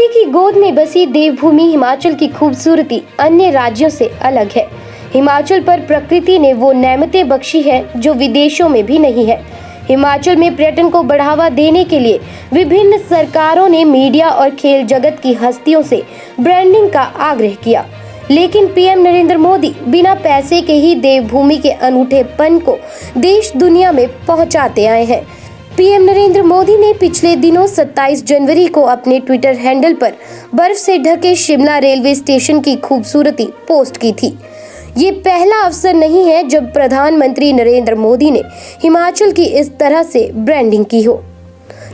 प्रकृति की गोद में बसी देवभूमि हिमाचल की खूबसूरती अन्य राज्यों से अलग है। हिमाचल पर प्रकृति ने वो नेमतें बख्शी है जो विदेशों में भी नहीं है। हिमाचल में पर्यटन को बढ़ावा देने के लिए विभिन्न सरकारों ने मीडिया और खेल जगत की हस्तियों से ब्रांडिंग का आग्रह किया, लेकिन पीएम नरेंद्र मोदी बिना पैसे के ही देवभूमि के अनूठेपन को देश दुनिया में पहुंचाते आए हैं। पीएम नरेंद्र मोदी ने पिछले दिनों 27 जनवरी को अपने ट्विटर हैंडल पर बर्फ से ढके शिमला रेलवे स्टेशन की खूबसूरती पोस्ट की थी। ये पहला अवसर नहीं है जब प्रधानमंत्री नरेंद्र मोदी ने हिमाचल की इस तरह से ब्रांडिंग की हो।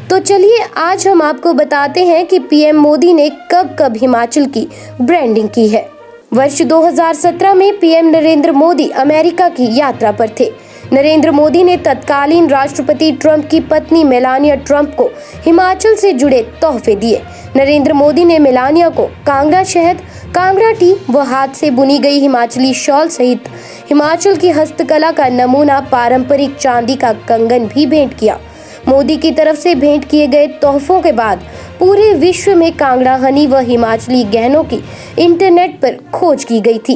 तो चलिए आज हम आपको बताते हैं कि पीएम मोदी ने कब हिमाचल की ब्रांडिंग की है। वर्ष 2017 में पीएम नरेंद्र मोदी अमेरिका की यात्रा पर थे। नरेंद्र मोदी ने तत्कालीन राष्ट्रपति ट्रंप की पत्नी मेलानिया ट्रंप को हिमाचल से जुड़े तोहफे दिए। नरेंद्र मोदी ने मेलानिया को कांगड़ा शहद, कांगड़ा टी व हाथ से बुनी गई हिमाचली शॉल सहित हिमाचल की हस्तकला का नमूना पारंपरिक चांदी का कंगन भी भेंट किया। मोदी की तरफ से भेंट किए गए तोहफों के बाद पूरे विश्व में कांगड़ा हनी व हिमाचली गहनों की इंटरनेट पर खोज की गई थी।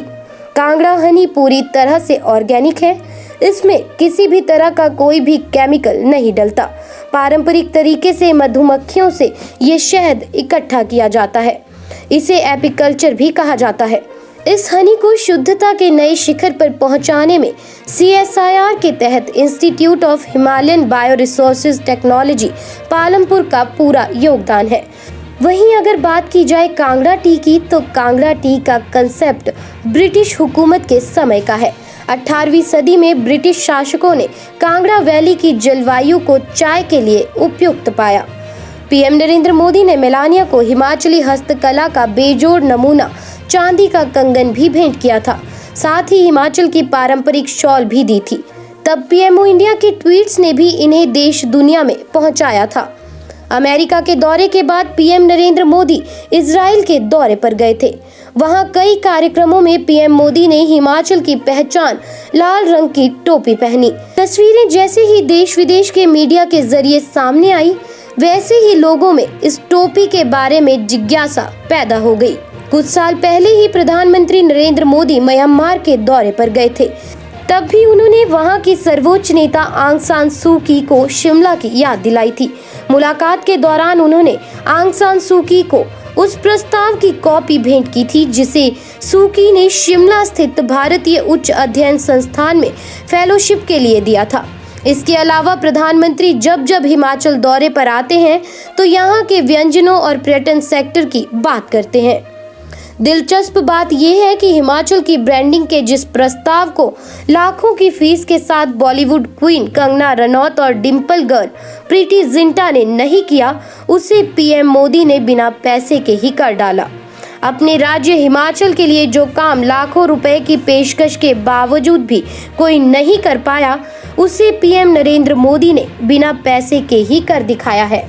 कांगड़ा हनी पूरी तरह से ऑर्गेनिक है। इसमें किसी भी तरह का कोई भी केमिकल नहीं डलता। पारंपरिक तरीके से मधुमक्खियों से ये शहद इकट्ठा किया जाता है। इसे एपिकल्चर भी कहा जाता है। इस हनी को शुद्धता के नए शिखर पर पहुंचाने में CSIR के तहत institute of Himalayan bio resources technology Palampur का पूरा योगदान है। वहीं अगर बात की जाए कांगड़ा टी की, तो कांगड़ा टी का कंसेप्ट ब्रिटिश हुकूमत के समय का है। 18वीं सदी में ब्रिटिश शासकों ने कांगड़ा वैली की जलवायु को चाय के लिए उपयुक्त पाया। पीएम नरेंद्र मोदी ने मेलानिया को हिमाचली हस्तकला का बेजोड़ नमूना चांदी का कंगन भी भेंट किया था। साथ ही हिमाचल की पारंपरिक शॉल भी दी थी। तब पीएमओ इंडिया के ट्वीट्स ने भी इन्हें देश दुनिया में पहुंचाया था। अमेरिका के दौरे के बाद पीएम नरेंद्र मोदी इजराइल के दौरे पर गए थे। वहां कई कार्यक्रमों में पीएम मोदी ने हिमाचल की पहचान लाल रंग की टोपी पहनी। तस्वीरें जैसे ही देश विदेश के मीडिया के जरिए सामने आई, वैसे ही लोगों में इस टोपी के बारे में जिज्ञासा पैदा हो गई। कुछ साल पहले ही प्रधानमंत्री नरेंद्र मोदी म्यांमार के दौरे पर गए थे। तब भी उन्होंने वहां की सर्वोच्च नेता आंग सान सू की को शिमला की याद दिलाई थी। मुलाकात के दौरान उन्होंने आंग सान सू की को उस प्रस्ताव की कॉपी भेंट की थी जिसे सू की ने शिमला स्थित भारतीय उच्च अध्ययन संस्थान में फेलोशिप के लिए दिया था। इसके अलावा प्रधानमंत्री जब हिमाचल दौरे पर आते हैं तो यहाँ के व्यंजनों और पर्यटन सेक्टर की बात करते हैं। दिलचस्प बात यह है कि हिमाचल की ब्रांडिंग के जिस प्रस्ताव को लाखों की फीस के साथ बॉलीवुड क्वीन कंगना रनौत और डिम्पल गर्ल प्रीति जिंटा ने नहीं किया, उसे पीएम मोदी ने बिना पैसे के ही कर डाला। अपने राज्य हिमाचल के लिए जो काम लाखों रुपए की पेशकश के बावजूद भी कोई नहीं कर पाया, उसे पीएम नरेंद्र मोदी ने बिना पैसे के ही कर दिखाया है।